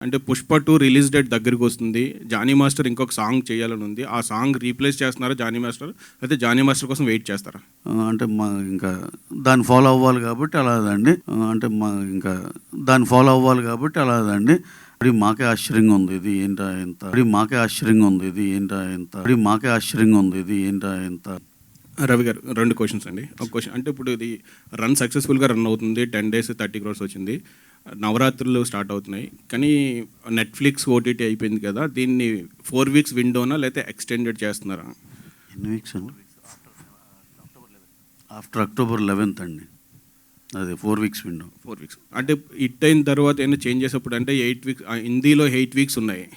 అంటే 'Pushpa 2' release date దగ్గరికొస్తుంది. 'Jani master' ఇంకొక సాంగ్ చేయాలని ఉంది. ఆ సాంగ్ రీప్లేస్ చేస్తున్నారా 'జానీ మాస్టర్'? లేకపోతే 'జానీ మాస్టర్' కోసం వెయిట్ చేస్తారా? అంటే ఇంకా దాన్ని ఫాలో అవ్వాలి కాబట్టి అలాగండి. ఇంకా దాన్ని ఫాలో అవ్వాలి కాబట్టి అలాగండి. మాకే ఆశ్చర్యంగా ఉంది ఇది ఏంటా ఇంత రవి గారు 2 క్వెషన్స్ అండి. ఒక క్వెషన్ అంటే ఇప్పుడు ఇది సక్సెస్‌ఫుల్‌గా రన్ అవుతుంది. 10 డేస్ 30 క్రోర్స్ వచ్చింది. నవరాత్రులు స్టార్ట్ అవుతున్నాయి. కానీ నెట్‌ఫ్లిక్స్ ఓటీటీ అయిపోయింది కదా! దీన్ని 4 వీక్స్ విండోనా లేకపోతే ఎక్స్‌టెండెడ్ చేస్తున్నారా? ఎన్ని వీక్స్ అండి? ఆఫ్టర్ అక్టోబర్ 11th అండి. అదే 4 వీక్స్ విండో. 4 వీక్స్. అంటే హిట్ అయిన తర్వాత ఏమైనా చేంజ్ చేసేప్పుడు అంటే 8 వీక్స్ హిందీలో 8 వీక్స్ ఉన్నాయి.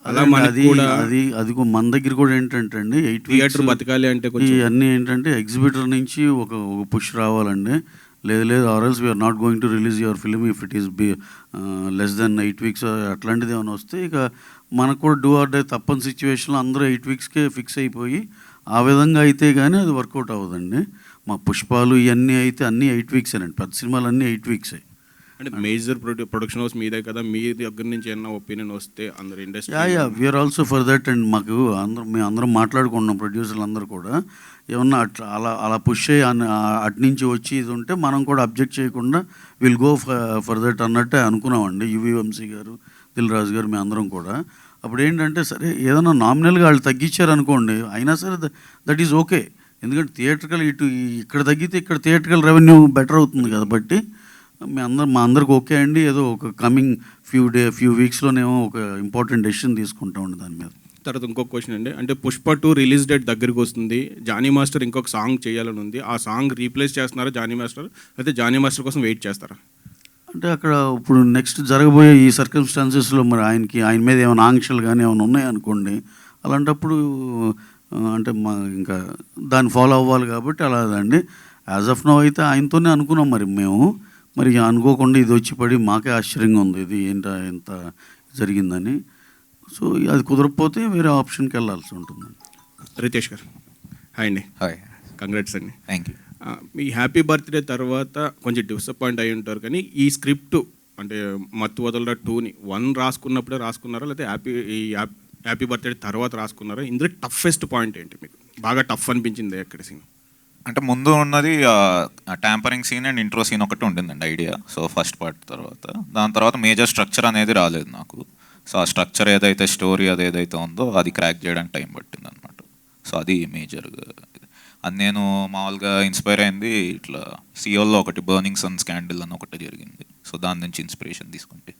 అలా మనకి కూడా అది మన దగ్గర కూడా ఏంటంటే అండి 8 థియేటర్ బతకాలి అంటే కొంచెం ఇవన్నీ ఏంటంటే ఎగ్జిబిటర్ నుంచి ఒక పుష్ రావాలండి. లేదు or else we are not going to release your film if it is less than 8 weeks అట్లాంటిది ఏమైనా వస్తే ఇక మనకు కూడా డూ ఆర్ డే తప్పని సిచ్యువేషన్లో అందరూ 8 వీక్స్కే ఫిక్స్ అయిపోయి ఆ విధంగా అయితే కానీ అది వర్కౌట్ అవ్వదండి. మా పుష్పాలు ఇవన్నీ అయితే అన్నీ 8 వీక్సేనండి. పెద్ద సినిమాలు అన్నీ 8 వీక్సే. అంటే మేజర్ ప్రొడక్షన్ హౌస్ మీదే కదా, మీ దగ్గర నుంచి ఏమన్నా ఒపీనియన్ వస్తే అందరు industry we are also for that. And మాకు మేము అందరం మాట్లాడుకుంటున్నాం ప్రొడ్యూసర్లు అందరూ కూడా ఏమన్నా అలా పుష్ అయ్యి అటు నుంచి వచ్చి ఇది ఉంటే మనం కూడా అబ్జెక్ట్ చేయకుండా విల్ గో ఫర్ దట్ అన్నట్టే అనుకున్నామండి. యువి వంశీ గారు, దిల్ రాజు గారు, మేము అందరం కూడా. అప్పుడు ఏంటంటే సరే ఏదైనా నామినల్గా వాళ్ళు తగ్గించారనుకోండి అయినా సరే దట్ ఈజ్ ఓకే. ఎందుకంటే థియేటర్కల్ ఇక్కడ తగ్గితే ఇక్కడ థియేటర్కల్ రెవెన్యూ బెటర్ అవుతుంది కాబట్టి మా అందరికి ఓకే అండి. ఏదో ఒక కమింగ్ ఫ్యూ వీక్స్లోనేమో ఒక ఇంపార్టెంట్ డెసిషన్ తీసుకుంటామండి దాని మీద. తర్వాత ఇంకొక క్వశ్చన్ అండి. అంటే 'పుష్ప 2' రిలీజ్ డేట్ దగ్గరికి వస్తుంది. 'జానీ మాస్టర్' ఇంకొక సాంగ్ చేయాలని ఉంది. ఆ సాంగ్ రీప్లేస్ చేస్తున్నారా 'జానీ మాస్టర్'? లేకపోతే 'జానీ మాస్టర్' కోసం వెయిట్ చేస్తారా? అంటే అక్కడ ఇప్పుడు నెక్స్ట్ జరగబోయే ఈ సర్కమ్స్టాన్సెస్లో మరి ఆయన మీద ఏమైనా ఆంక్షలు కానీ ఏమైనా ఉన్నాయనుకోండి, అలాంటప్పుడు అంటే ఇంకా దాన్ని ఫాలో అవ్వాలి కాబట్టి అలాగండి. యాజ్ ఆఫ్ నౌ అయితే ఆయనతోనే అనుకున్నాం మరి అనుకోకుండా ఇది వచ్చి పడి మాకే ఆశ్చర్యంగా ఉంది ఇది ఏంటా ఎంత జరిగిందని. సో అది కుదరకపోతే వేరే ఆప్షన్కి వెళ్ళాల్సి ఉంటుంది. రితేష్ గారు హాయ్ అండి. హాయ్, కంగ్రాట్స్ అండి. Thank you. Me happy birthday తర్వాత కొంచెం డిసప్పాయింట్ అయి ఉంటారు. కానీ ఈ స్క్రిప్ట్ అంటే మత్తు వదలరా 2ని 1 రాసుకున్నప్పుడే రాసుకున్నారా, లేకపోతే హ్యాపీ బర్త్డే తర్వాత రాసుకున్నారా? ఇందులో టఫెస్ట్ పాయింట్ ఏంటి మీకు? బాగా టఫ్ అనిపించింది ఎక్కడ సీన్? అంటే ముందు ఉన్నది tampering scene and intro scene ఒకటి ఉండిందండి ఐడియా. సో ఫస్ట్ పార్ట్ తర్వాత దాని తర్వాత మేజర్ స్ట్రక్చర్ అనేది రాలేదు నాకు. సో ఆ స్ట్రక్చర్ ఏదైతే స్టోరీ ఏదైతే ఉందో అది క్రాక్ చేయడానికి టైం పట్టింది అనమాట. సో అది మేజర్గా అది నేను మామూలుగా ఇన్స్పైర్ అయింది ఇట్లా సియోల్లో ఒకటి బర్నింగ్ సన్ స్కాండిల్ అని ఒకటి జరిగింది. సో దాని నుంచి ఇన్స్పిరేషన్ తీసుకుంటే